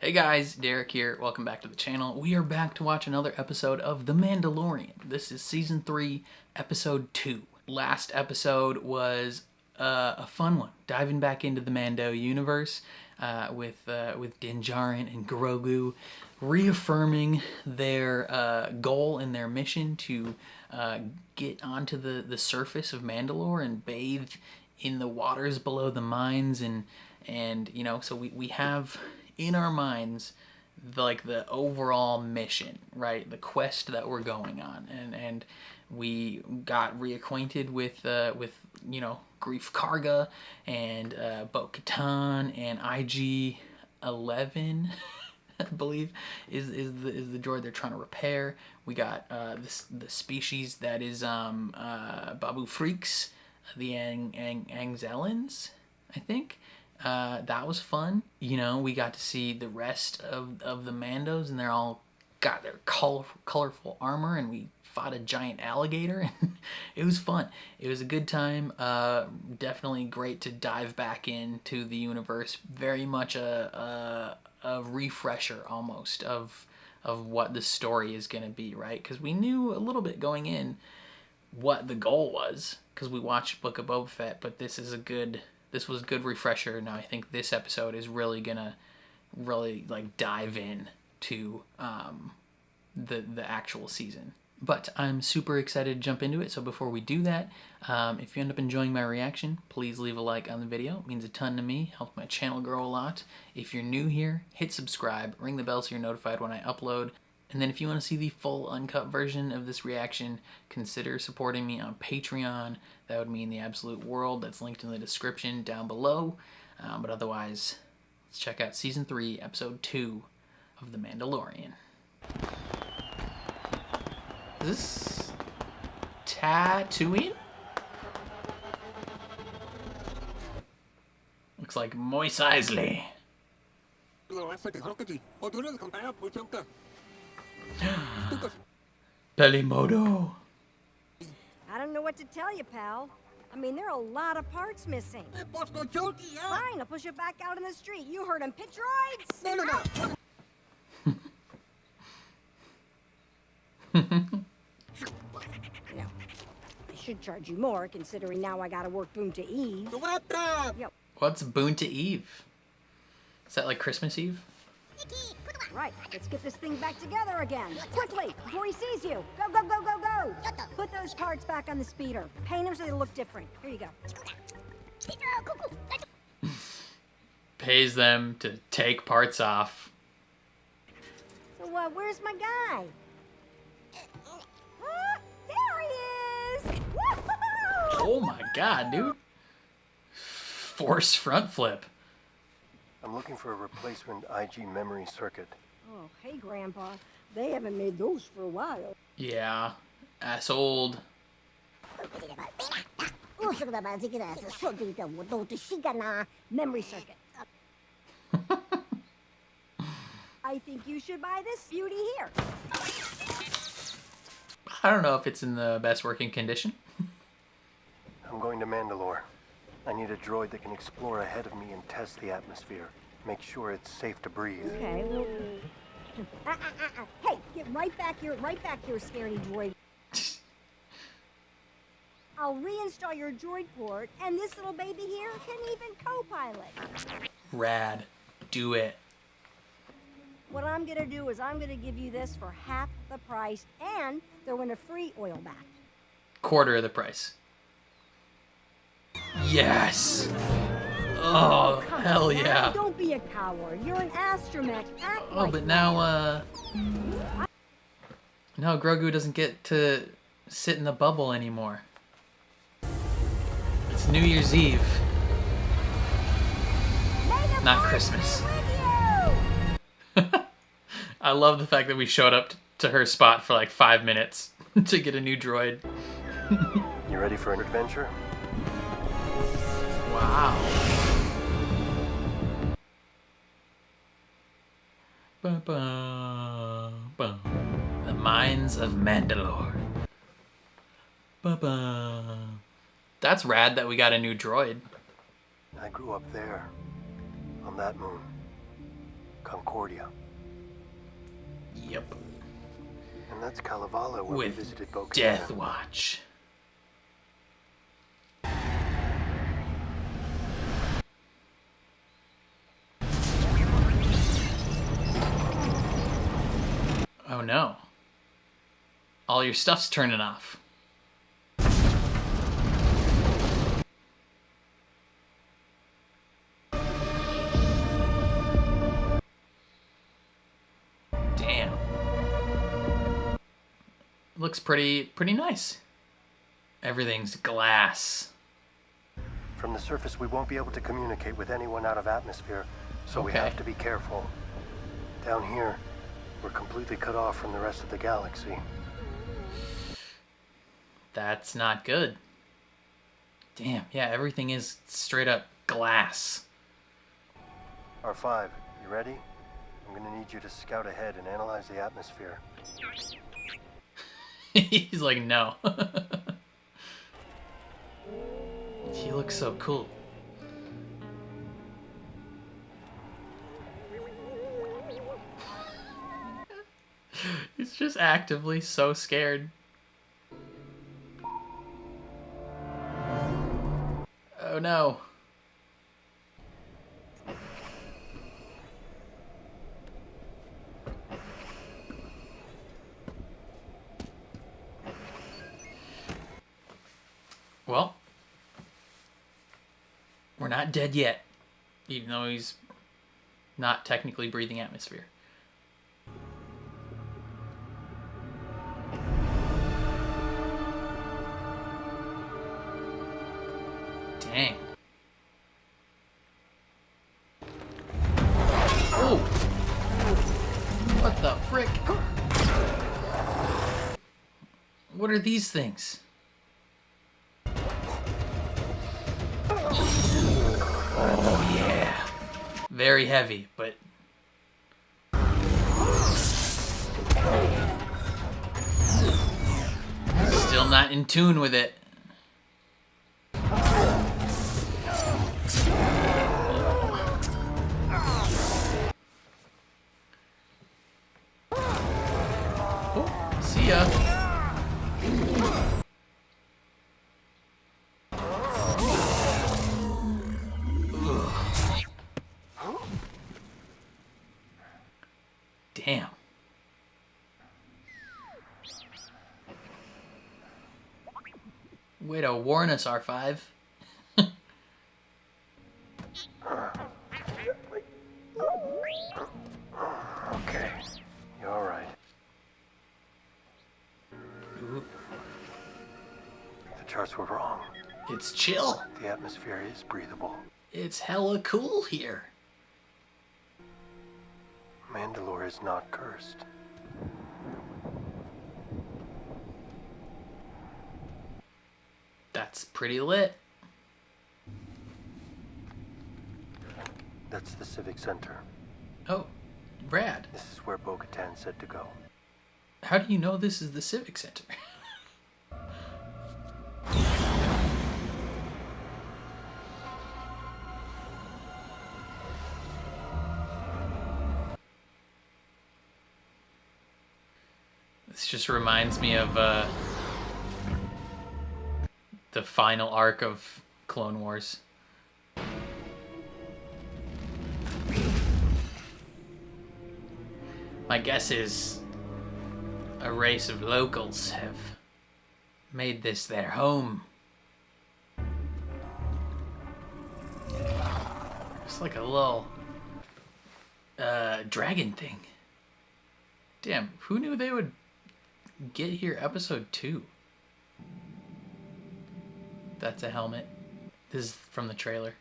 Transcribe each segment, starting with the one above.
Hey guys, Derek here. Welcome back to the channel. We are back to watch another episode of The Mandalorian. This is Season 3, Episode 2. Last episode was a fun one, diving back into the Mando universe with Din Djarin and Grogu, reaffirming their goal and their mission to get onto the surface of Mandalore and bathe in the waters below the mines, and you know, so we have in our minds like the overall mission, right? The quest that we're going on, and we got reacquainted with you know, Grief Karga and Bo-Katan and IG-11 I believe is the droid they're trying to repair. We got the species that is Babu Freaks, the Angzelans, I think. That was fun. You know, we got to see the rest of the Mandos, and they're all got their colorful armor, and we fought a giant alligator. It was fun. It was a good time. Definitely great to dive back into the universe. Very much a refresher almost of what the story is going to be, right? Because we knew a little bit going in what the goal was, because we watched Book of Boba Fett, but this was a good refresher. Now I think this episode is really gonna like dive in to the actual season. But I'm super excited to jump into it. So before we do that, if you end up enjoying my reaction, please leave a like on the video. It means a ton to me, helps my channel grow a lot. If you're new here, hit subscribe, ring the bell so you're notified when I upload. And then if you want to see the full uncut version of this reaction, consider supporting me on Patreon. That would mean the absolute world. That's linked in the description down below. But otherwise, let's check out Season 3, Episode 2 of The Mandalorian. Is this Tatooine? Looks like Mos Eisley. Pelimodo. I don't know what to tell you, pal. I mean, there are a lot of parts missing. Fine, I'll push it back out in the street. You heard him. Pitch rides? No. I should charge you more, considering now I gotta work Boom to Eve. Yo. What's Boon to Eve? Is that like Christmas Eve? Right, let's get this thing back together again. Quickly, before he sees you. Go, go, go, go, go. Put those parts back on the speeder. Paint them so they look different. Here you go. Pays them to take parts off. So, where's my guy? There he is! Woo-hoo-hoo! Oh my god, dude. Force front flip. I'm looking for a replacement IG memory circuit. Oh, hey, Grandpa. They haven't made those for a while. Yeah, ass old. Memory circuit. I think you should buy this beauty here. I don't know if it's in the best working condition. I'm going to Mandalore. I need a droid that can explore ahead of me and test the atmosphere. Make sure it's safe to breathe. Okay, well... Hey, get right back here, scary droid. I'll reinstall your droid port, and this little baby here can even co-pilot. Rad. Do it. What I'm gonna do is I'm gonna give you this for half the price and throw in a free oil bath. Quarter of the price. Yes! Oh, hell yeah. Don't be a coward. You're an astromech. Act Oh, but now, now Grogu doesn't get to sit in the bubble anymore. It's New Year's Eve. Not Christmas. I love the fact that we showed up to her spot for like 5 minutes to get a new droid. You ready for an adventure? Wow. The Mines of Mandalore. That's rad that we got a new droid. I grew up there, on that moon. Concordia. Yep. And that's Kalevala, where we With visited Bo-Katan. Death Watch. Oh no. All your stuff's turning off. Damn. Looks pretty nice. Everything's glass. From the surface, we won't be able to communicate with anyone out of atmosphere, so we Okay. have to be careful. Down here, we're completely cut off from the rest of the galaxy. That's not good. Damn, yeah, everything is straight up glass. R5, you ready? I'm gonna need you to scout ahead and analyze the atmosphere. He's like, no. He looks so cool. He's just actively so scared. Oh no. Well, we're not dead yet, even though he's not technically breathing atmosphere. Dang. Oh! What the frick? What are these things? Oh yeah. Very heavy, but still not in tune with it. Oh, see ya. Damn. Way to warn us, R5. Okay, you're all right. Ooh, The charts were wrong. it's chill. The atmosphere is breathable. It's hella cool here. Mandalore is not cursed. That's pretty lit. That's the Civic Center. Oh, Brad, This is where Bo-Katan said to go. how do you know this is the Civic Center? This just reminds me of the final arc of Clone Wars. My guess is a race of locals have made this their home. It's like a little dragon thing. Damn, who knew they would get here episode 2? That's a helmet. This is from the trailer.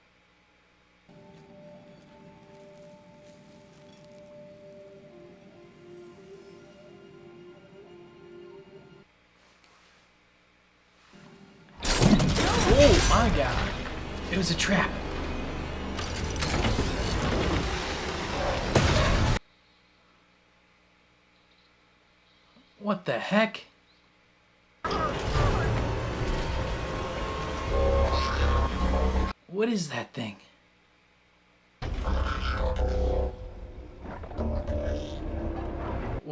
Oh my god. It was a trap. What the heck? What is that thing?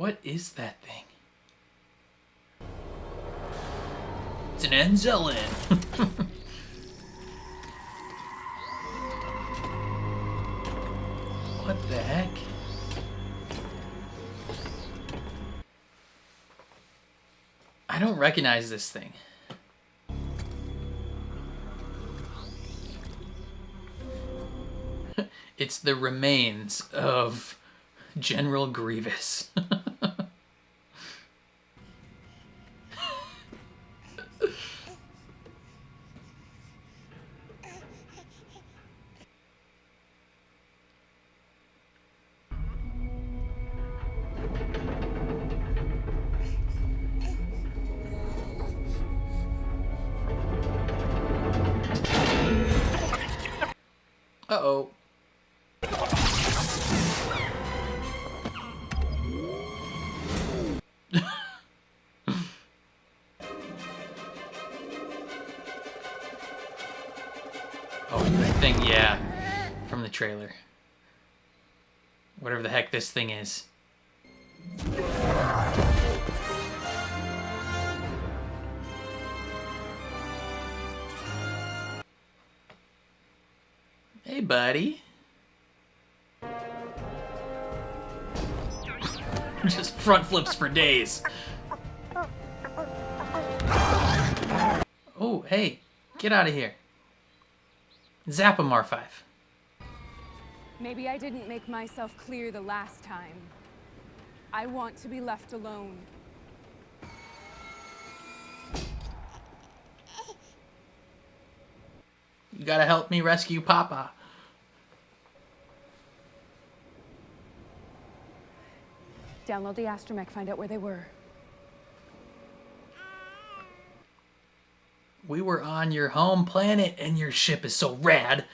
What is that thing? It's an Anzellan. What the heck? I don't recognize this thing. It's the remains of General Grievous. Uh-oh. Oh, that thing, yeah. From the trailer. Whatever the heck this thing is. Hey, buddy. Just front flips for days. Oh, hey. Get out of here. Zap him, R5. Maybe I didn't make myself clear the last time. I want to be left alone. You gotta help me rescue Papa. Download the astromech, find out where they were. We were on your home planet and your ship is so rad.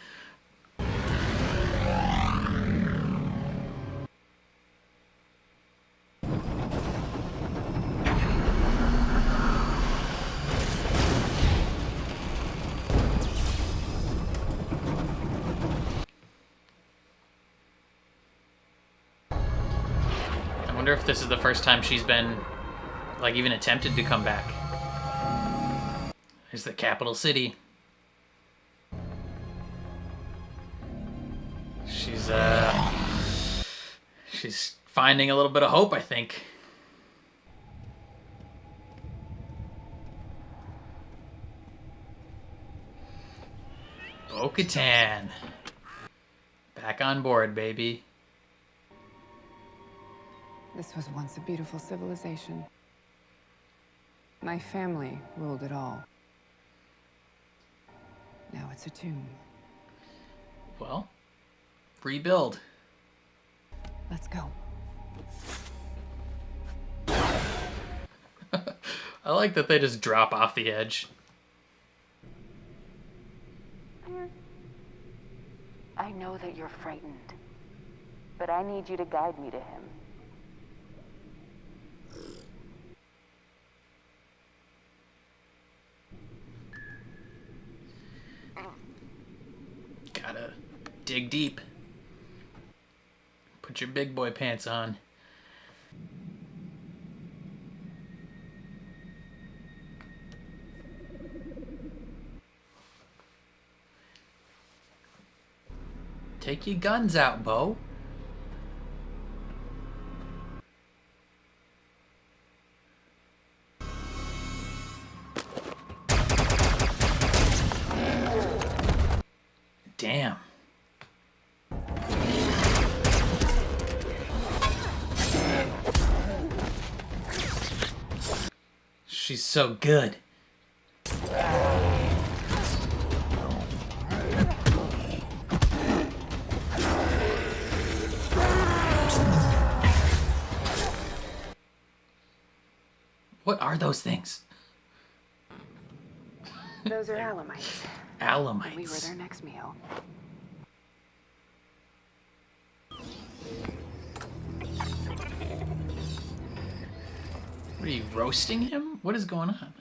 I wonder if this is the first time she's been, like, even attempted to come back. There's the capital city. She's finding a little bit of hope, I think. Bo-Katan. Back on board, baby. This was once a beautiful civilization. My family ruled it all. Now it's a tomb. Well, rebuild. Let's go. I like that they just drop off the edge. I know that you're frightened, but I need you to guide me to him. Gotta dig deep. Put your big boy pants on. Take your guns out, Bo. Damn. She's so good. What are those things? Those are Alamites. Alamites. We were their next meal. What are you, roasting him? What is going on?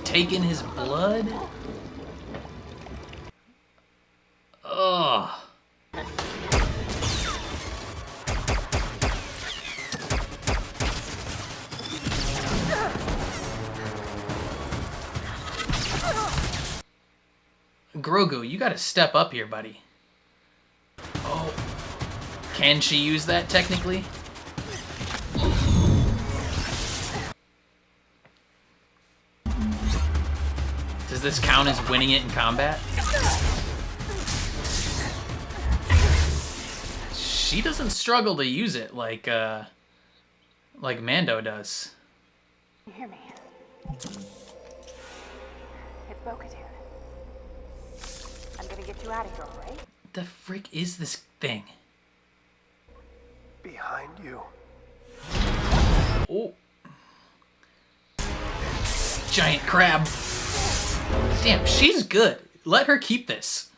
Taking his blood? Ugh. Grogu, you gotta step up here, buddy. Oh. Can she use that, technically? Does this count as winning it in combat? She doesn't struggle to use it like Mando does. You hear me? It's Bo-Katan. I'm gonna get you out of here, all right? The frick is this thing? Behind you. Oh. Giant crab. Damn, she's good. Let her keep this.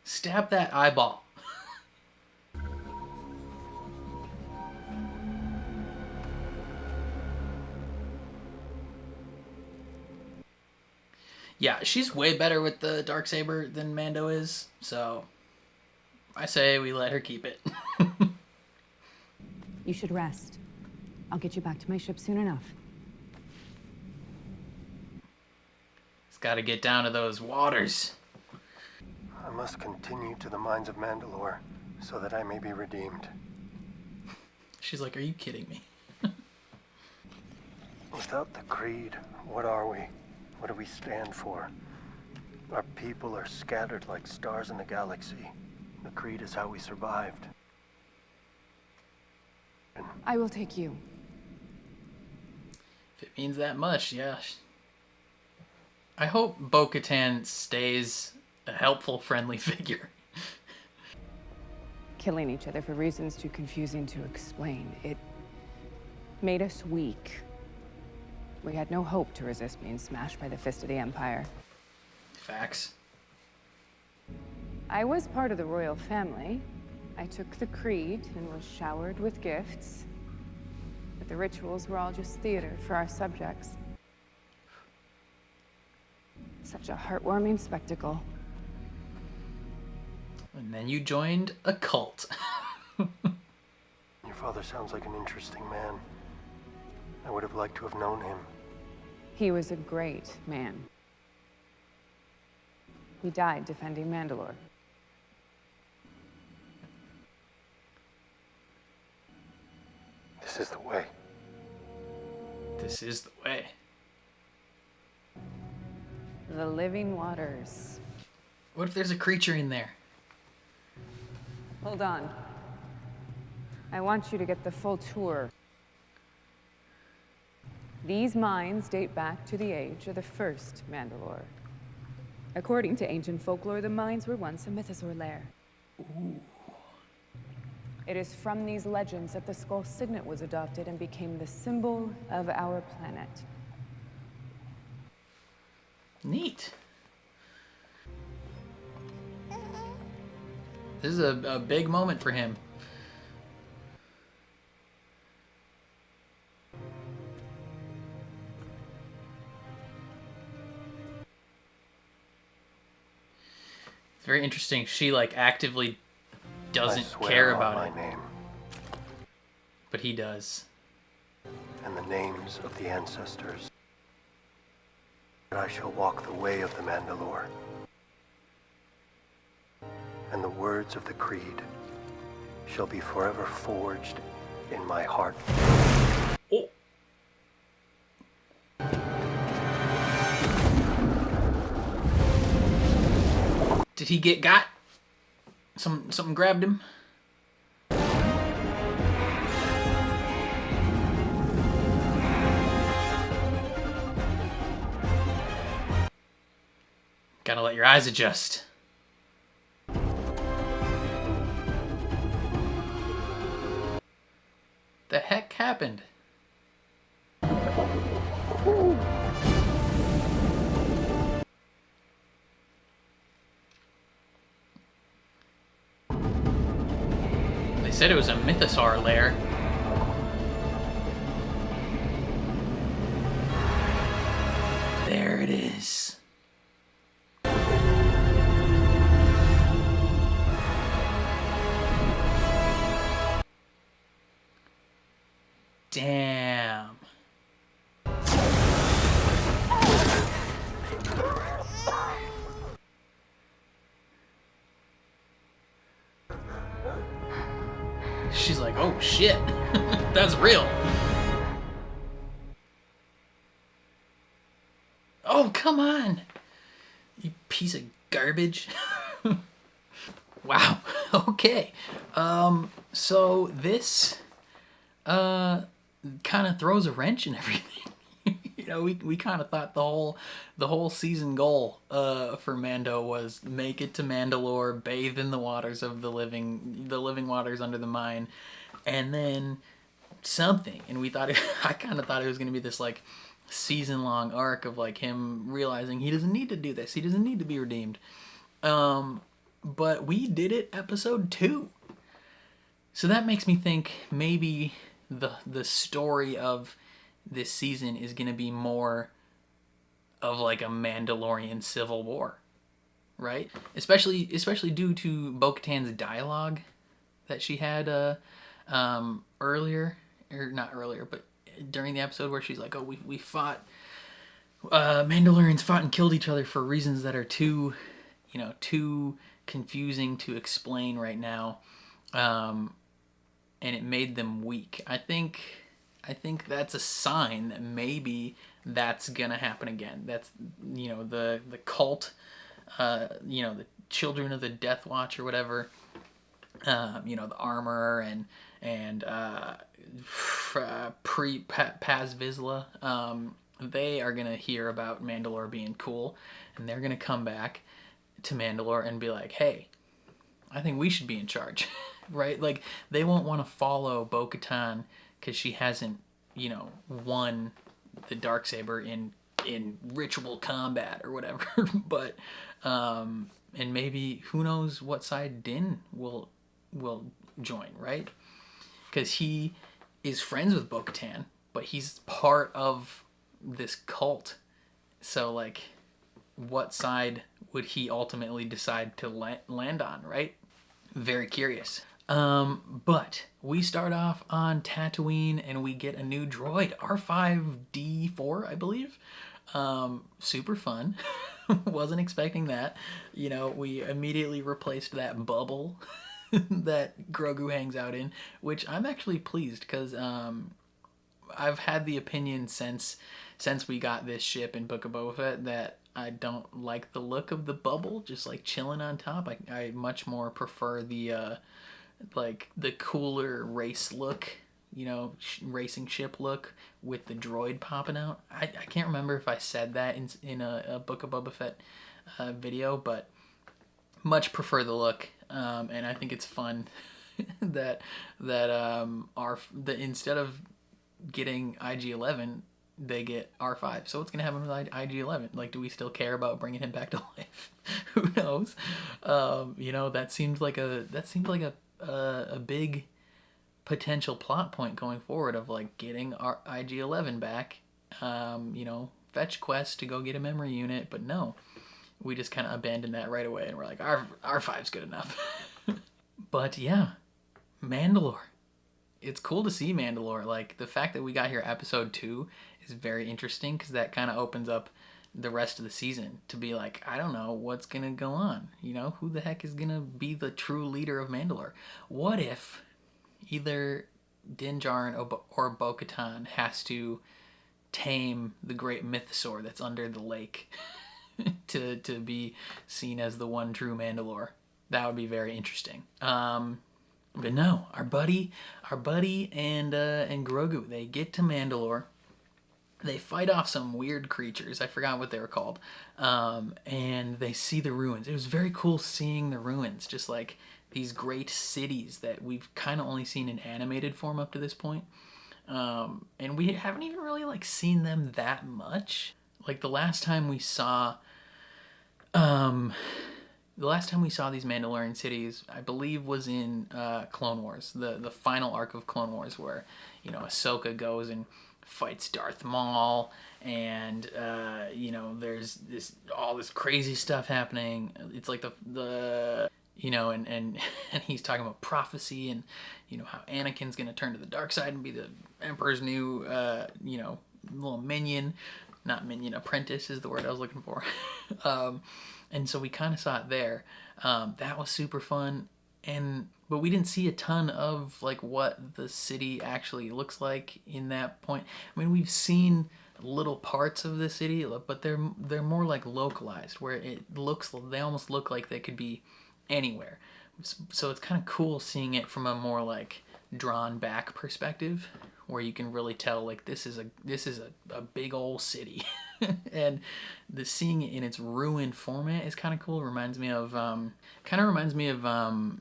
Stab that eyeball. Yeah, she's way better with the Darksaber than Mando is, so I say we let her keep it. You should rest. I'll get you back to my ship soon enough. It's got to get down to those waters. I must continue to the mines of Mandalore so that I may be redeemed. She's like, are you kidding me? Without the creed, what are we? What do we stand for? Our people are scattered like stars in the galaxy. The creed is how we survived. I will take you. If it means that much, yeah. I hope Bo-Katan stays a helpful, friendly figure. Killing each other for reasons too confusing to explain. It made us weak. We had no hope to resist being smashed by the fist of the Empire. Facts. I was part of the royal family. I took the creed and was showered with gifts. But the rituals were all just theater for our subjects. Such a heartwarming spectacle. And then you joined a cult. Your father sounds like an interesting man. I would have liked to have known him. He was a great man. He died defending Mandalore. This is the way. This is the way. The living waters. What if there's a creature in there? Hold on. I want you to get the full tour. These mines date back to the age of the first Mandalore. According to ancient folklore, the mines were once a mythosaur lair. Ooh. It is from these legends that the skull signet was adopted and became the symbol of our planet. Neat. This is a big moment for him. It's very interesting. She like actively doesn't care about it, name but he does. and the names of the ancestors. I shall walk the way of the Mandalore, and the words of the creed shall be forever forged in my heart. Oh. Did he get got? Something grabbed him? Gotta let your eyes adjust. The heck happened? They said it was a mythosaur lair. There it is. Damn. She's like, oh shit, that's real. Oh, come on, you piece of garbage. Wow, okay. So this, kind of throws a wrench in everything. You know, we kind of thought the whole season goal for Mando was make it to Mandalore, bathe in the waters of the living waters under the mine, and then something. And we thought I kind of thought it was going to be this like season-long arc of like him realizing he doesn't need to do this. He doesn't need to be redeemed. But we did it episode 2. So that makes me think maybe the story of this season is going to be more of like a Mandalorian civil war, right? Especially due to Bo-Katan's dialogue that she had earlier, or not earlier, but during the episode where she's like, oh, we fought, Mandalorians fought and killed each other for reasons that are too confusing to explain right now, and it made them weak. I think that's a sign that maybe that's gonna happen again. That's, you know, the cult, you know, the children of the Death Watch or whatever, you know, the armor and Paz Vizsla, they are gonna hear about Mandalore being cool, and they're gonna come back to Mandalore and be like, hey, I think we should be in charge. Right? Like, they won't want to follow Bo-Katan because she hasn't, you know, won the Darksaber in ritual combat or whatever. But and maybe who knows what side Din will join, right? Because he is friends with Bo-Katan, but he's part of this cult. So like, what side would he ultimately decide to land on, right? Very curious. But we start off on Tatooine and we get a new droid, R5-D4, I believe. Super fun. Wasn't expecting that. You know, we immediately replaced that bubble that Grogu hangs out in, which I'm actually pleased because I've had the opinion since we got this ship in Book of Boba Fett that I don't like the look of the bubble just like chilling on top. I much more prefer the like the cooler race look, you know, racing ship look with the droid popping out. I can't remember if I said that in a Book of Boba Fett video, but much prefer the look, and I think it's fun that instead of getting IG-11, they get R5. So what's gonna happen with IG-11? Like, do we still care about bringing him back to life? Who knows? You know, that seems like a big potential plot point going forward of like getting our IG-11 back. You know, fetch quest to go get a memory unit, but no, we just kind of abandoned that right away, and we're like, R5's good enough. But yeah, Mandalore. It's cool to see Mandalore. Like, the fact that we got here episode 2 is very interesting because that kind of opens up the rest of the season to be like, I don't know what's gonna go on. You know, who the heck is gonna be the true leader of Mandalore? What if either Din Djarin or Bo-Katan has to tame the great mythosaur that's under the lake to be seen as the one true Mandalore? That would be very interesting. But no, our buddy and Grogu, they get to Mandalore. They fight off some weird creatures. I forgot what they were called. And they see the ruins. It was very cool seeing the ruins. Just like these great cities that we've kind of only seen in animated form up to this point. And we haven't even really like seen them that much. Like the last time we saw these Mandalorian cities, I believe, was in Clone Wars, the final arc of Clone Wars, where, you know, Ahsoka goes and fights Darth Maul, and you know, there's all this crazy stuff happening. It's like the you know, and and he's talking about prophecy and, you know, how Anakin's gonna turn to the dark side and be the Emperor's new, you know, little minion. Not minion, apprentice is the word I was looking for. And so we kind of saw it there. That was super fun. But we didn't see a ton of like what the city actually looks like in that point. I mean, we've seen little parts of the city, but they're more like localized, where they almost look like they could be anywhere. So it's kind of cool seeing it from a more like drawn back perspective, where you can really tell like this is a big old city. And seeing it in its ruined format is kind of cool. It reminds me of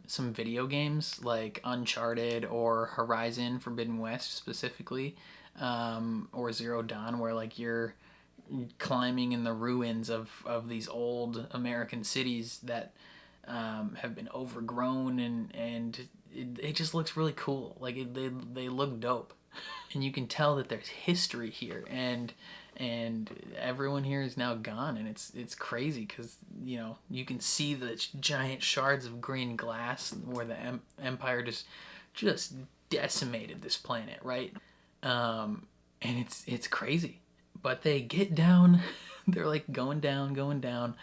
some video games like Uncharted or Horizon Forbidden West specifically, or Zero Dawn, where like you're climbing in the ruins of these old American cities that have been overgrown, and it just looks really cool. Like they look dope. And you can tell that there's history here, and everyone here is now gone, and it's crazy because, you know, you can see the giant shards of green glass where the Empire just decimated this planet, right? And it's crazy. But they get down, they're like going down,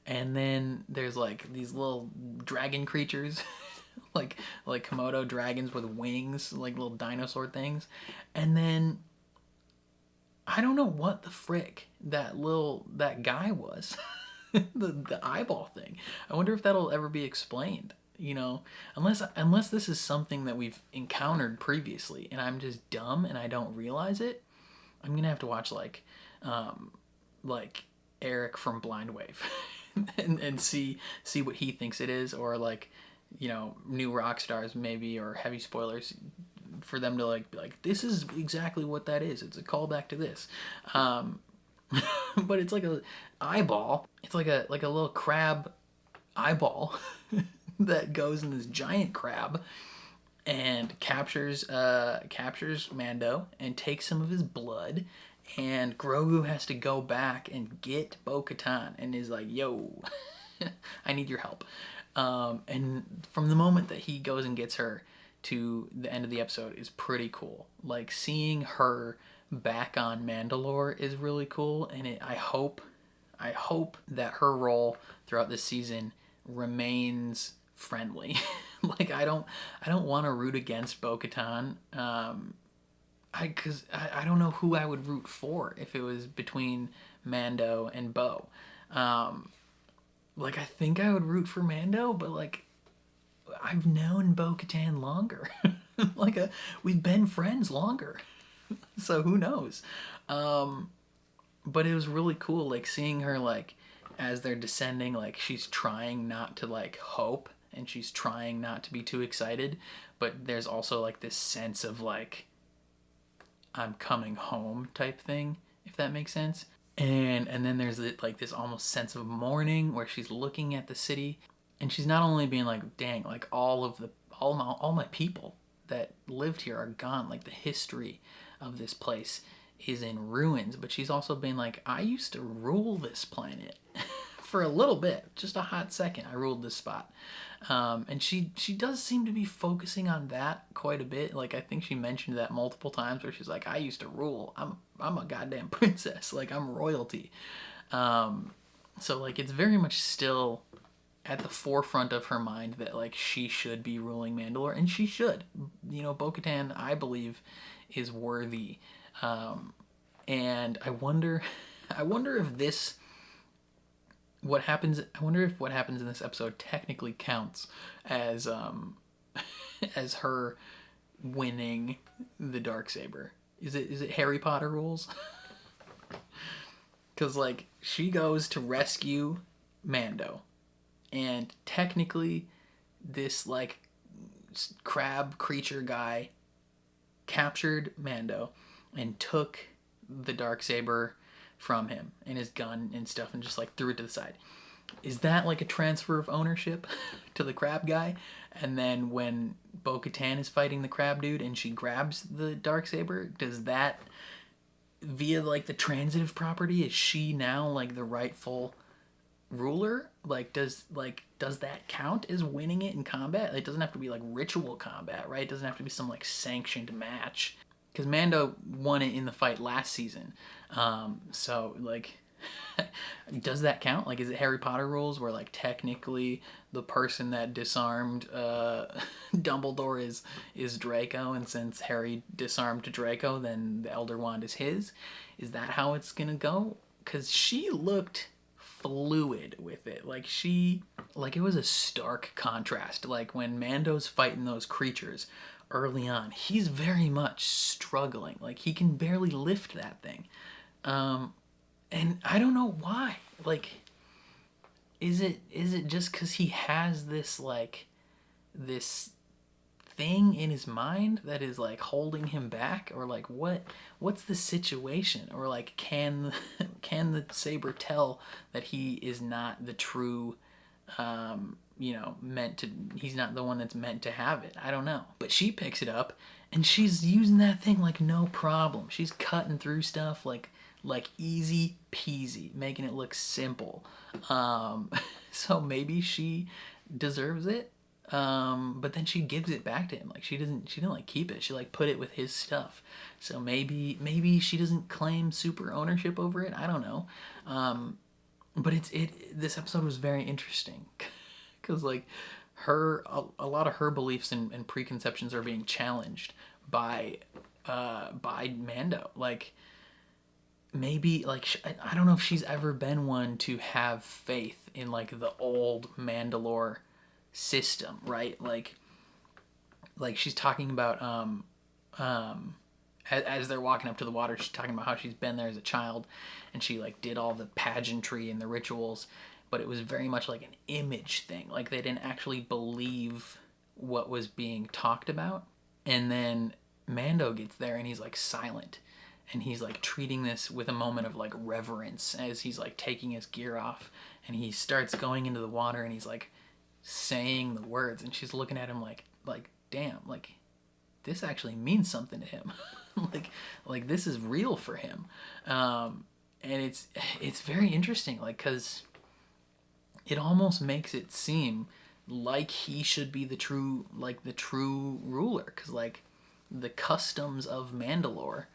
and then there's like these little dragon creatures. like Komodo dragons with wings, like little dinosaur things. And then I don't know what the frick that guy was. the eyeball thing. I wonder if that'll ever be explained, you know, unless this is something that we've encountered previously and I'm just dumb and I don't realize it. I'm gonna have to watch like Eric from Blind Wave and see what he thinks it is, or like, you know, New Rockstars maybe, or heavy spoilers for them to like be like, this is exactly what that is. It's a callback to this. But it's like a eyeball. It's like a little crab eyeball that goes in this giant crab and captures Mando and takes some of his blood. And Grogu has to go back and get Bo-Katan and is like, yo, I need your help. And from the moment that he goes and gets her to the end of the episode is pretty cool. Like, seeing her back on Mandalore is really cool, and I hope that her role throughout this season remains friendly. Like, I don't want to root against Bo-Katan, because I don't know who I would root for if it was between Mando and Bo. Like, I think I would root for Mando, but like, I've known Bo-Katan longer. We've been friends longer. So who knows? But it was really cool, like, seeing her, like, as they're descending, like, she's trying not to, like, hope, and she's trying not to be too excited, but there's also, like, this sense of, like, I'm coming home type thing, if that makes sense. And then there's like this almost sense of mourning where she's looking at the city, and she's not only being like, dang, like all my people that lived here are gone, like the history of this place is in ruins, but she's also been like, I used to rule this planet for a little bit, just a hot second. I ruled this spot. And she does seem to be focusing on that quite a bit. Like, I think she mentioned that multiple times, where she's like, I used to rule. I'm a goddamn princess. Like, I'm royalty. So like, it's very much still at the forefront of her mind that like she should be ruling Mandalore, and she should. You know, Bo-Katan, I believe, is worthy. And I wonder if this. I wonder if what happens in this episode technically counts as as her winning the Darksaber. Is it Harry Potter rules? Because like, she goes to rescue Mando, and technically this like crab creature guy captured Mando and took the Darksaber from him and his gun and stuff, and just like threw it to the side. Is that like a transfer of ownership to the crab guy? And then when Bo-Katan is fighting the crab dude and she grabs the Darksaber, does that, via like the transitive property, is she now like the rightful ruler? Like, does that count as winning it in combat? It doesn't have to be like ritual combat, right? It doesn't have to be some like sanctioned match. Because Mando won it in the fight last season. So like, does that count? Like, is it Harry Potter rules where like technically the person that disarmed Dumbledore is Draco, and since Harry disarmed Draco, then the Elder Wand is his? Is that how it's gonna go? Because she looked fluid with it. Like it was a stark contrast. Like when Mando's fighting those creatures early on, he's very much struggling. Like he can barely lift that thing. And I don't know why. Like, is it just because he has this like this thing in his mind that is like holding him back, or like what's the situation? Or like can the saber tell that he is not the true he's not the one that's meant to have it? I don't know. But she picks it up and she's using that thing like no problem. She's cutting through stuff like easy peasy, making it look simple. So maybe she deserves it. But then she gives it back to him. Like she didn't like keep it. She like put it with his stuff. So maybe she doesn't claim super ownership over it. I don't know. But this episode was very interesting because like a lot of her beliefs and preconceptions are being challenged by Mando. Like maybe like I don't know if she's ever been one to have faith in like the old Mandalore system, right? Like she's talking about as they're walking up to the water, she's talking about how she's been there as a child and she like did all the pageantry and the rituals, but it was very much like an image thing. Like they didn't actually believe what was being talked about. And then Mando gets there and he's like silent, and he's like treating this with a moment of like reverence as he's like taking his gear off, and he starts going into the water and he's like saying the words, and she's looking at him like damn, like this actually means something to him. like this is real for him. And it's very interesting, like, because it almost makes it seem like he should be the true ruler, because like the customs of Mandalore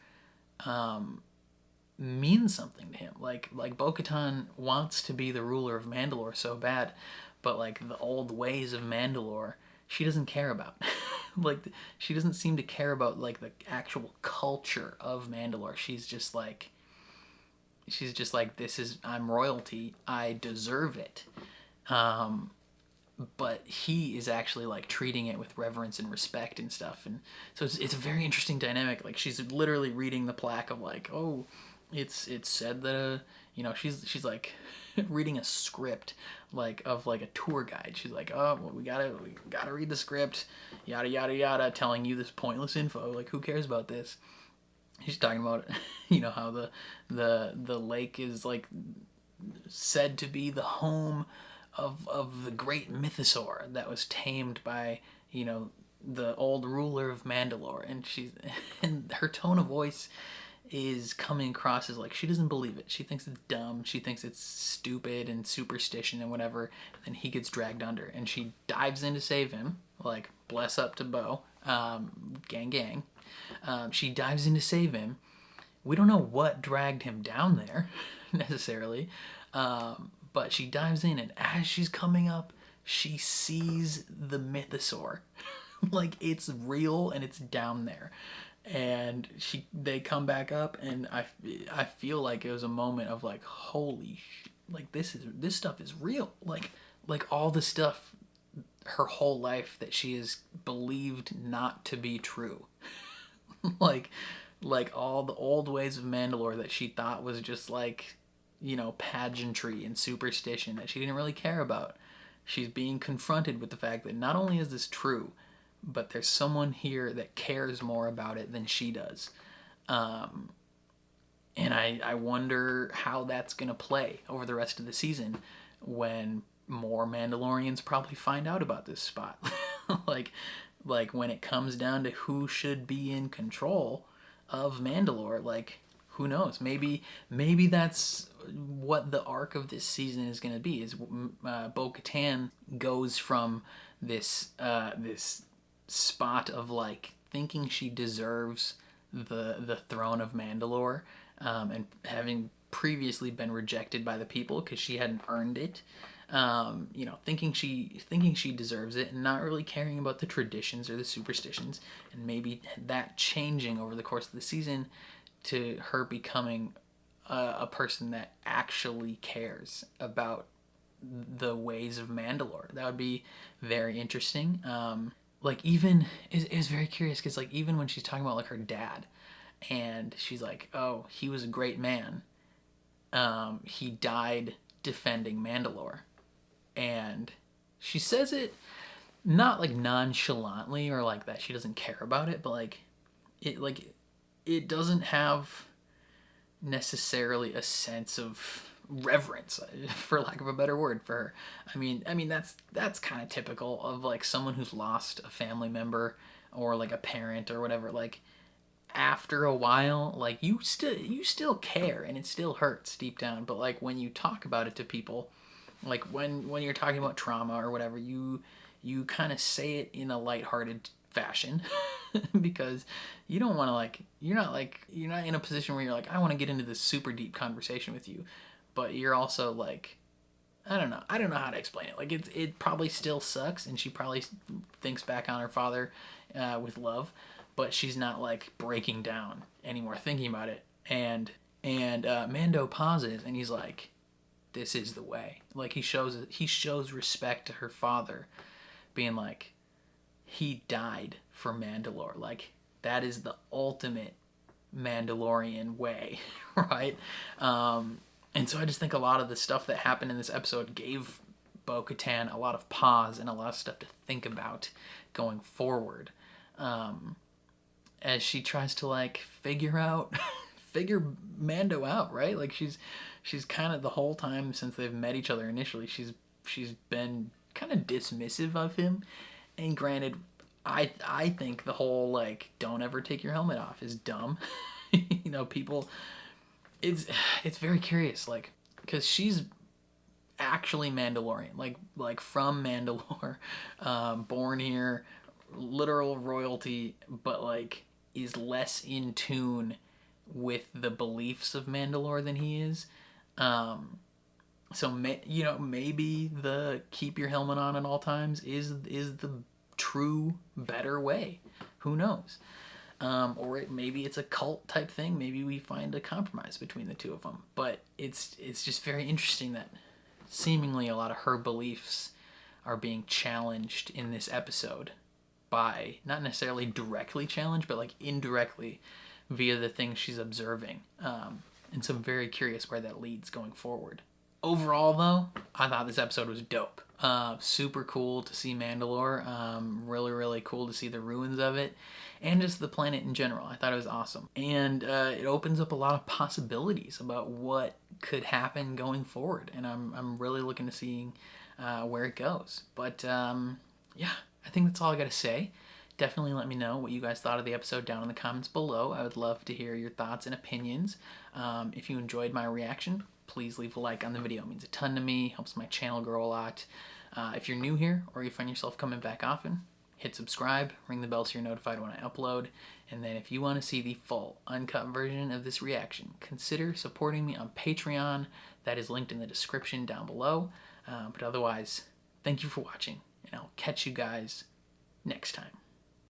means something to him. Like Bo-Katan wants to be the ruler of Mandalore so bad, but like the old ways of Mandalore she doesn't care about. Like she doesn't seem to care about like the actual culture of Mandalore. She's just like I'm royalty, I deserve it. But he is actually like treating it with reverence and respect and stuff, and so it's a very interesting dynamic. Like she's literally reading the plaque of like, oh, it's said that she's like reading a script like of like a tour guide. She's like, oh well, we gotta read the script, yada yada yada, telling you this pointless info. Like who cares about this? She's talking about how the lake is like said to be the home of the great mythosaur that was tamed by the old ruler of Mandalore, and her tone of voice is coming across as like she doesn't believe it. She thinks it's dumb. She thinks it's stupid and superstition and whatever. And then he gets dragged under, and she dives in to save him. Like bless up to Bo, gang. She dives in to save him. We don't know what dragged him down there necessarily. But she dives in, and as she's coming up, she sees the mythosaur. Like it's real and it's down there. And they come back up, and I feel like it was a moment of like, holy like this stuff is real. Like all the stuff her whole life that she has believed not to be true. like all the old ways of Mandalore that she thought was just like pageantry and superstition that she didn't really care about. She's being confronted with the fact that not only is this true, but there's someone here that cares more about it than she does. And I wonder how that's going to play over the rest of the season when more Mandalorians probably find out about this spot. like when it comes down to who should be in control of Mandalore, like Who knows? Maybe that's what the arc of this season is going to be. Is Bo-Katan goes from this this spot of like thinking she deserves the throne of Mandalore, and having previously been rejected by the people because she hadn't earned it. You know, thinking she deserves it, and not really caring about the traditions or the superstitions, and maybe that changing over the course of the season to her becoming a person that actually cares about the ways of Mandalore. That would be very interesting. Like even is very curious because like even when she's talking about like her dad, and she's like, oh, he was a great man. He died defending Mandalore, and she says it not like nonchalantly or like that she doesn't care about it, but like it doesn't have necessarily a sense of reverence, for lack of a better word, for her. I mean that's kind of typical of like someone who's lost a family member or like a parent or whatever. Like after a while, like you still care and it still hurts deep down, but like when you talk about it to people, like when you're talking about trauma or whatever, you kind of say it in a lighthearted fashion because you don't want to like you're not in a position where you're like, I want to get into this super deep conversation with you, but you're also like, I don't know how to explain it. Like it probably still sucks, and she probably thinks back on her father with love, but she's not like breaking down anymore thinking about it. And Mando pauses and he's like, this is the way. Like he shows respect to her father, being like, he died for Mandalore. Like that is the ultimate Mandalorian way, right? And so I just think a lot of the stuff that happened in this episode gave Bo-Katan a lot of pause and a lot of stuff to think about going forward, as she tries to like figure Mando out, right? Like she's kind of the whole time since they've met each other initially, she's been kind of dismissive of him. And granted, I think the whole like don't ever take your helmet off is dumb. You know, people, it's very curious, like, because she's actually Mandalorian, like from Mandalore, born here, literal royalty, but like is less in tune with the beliefs of Mandalore than he is. So maybe the keep your helmet on at all times is the true better way. Who knows? Or maybe it's a cult type thing. Maybe we find a compromise between the two of them. But it's just very interesting that seemingly a lot of her beliefs are being challenged in this episode by, not necessarily directly challenged, but like indirectly via the things she's observing. And so I'm very curious where that leads going forward. Overall, though, I thought this episode was dope. Super cool to see Mandalore. Really, really cool to see the ruins of it. And just the planet in general. I thought it was awesome. And it opens up a lot of possibilities about what could happen going forward. And I'm really looking to seeing where it goes. But yeah, I think that's all I got to say. Definitely let me know what you guys thought of the episode down in the comments below. I would love to hear your thoughts and opinions. If you enjoyed my reaction, please leave a like on the video. It means a ton to me, helps my channel grow a lot. If you're new here or you find yourself coming back often, hit subscribe, ring the bell so you're notified when I upload. And then if you want to see the full uncut version of this reaction, consider supporting me on Patreon. That is linked in the description down below. But otherwise, thank you for watching, and I'll catch you guys next time.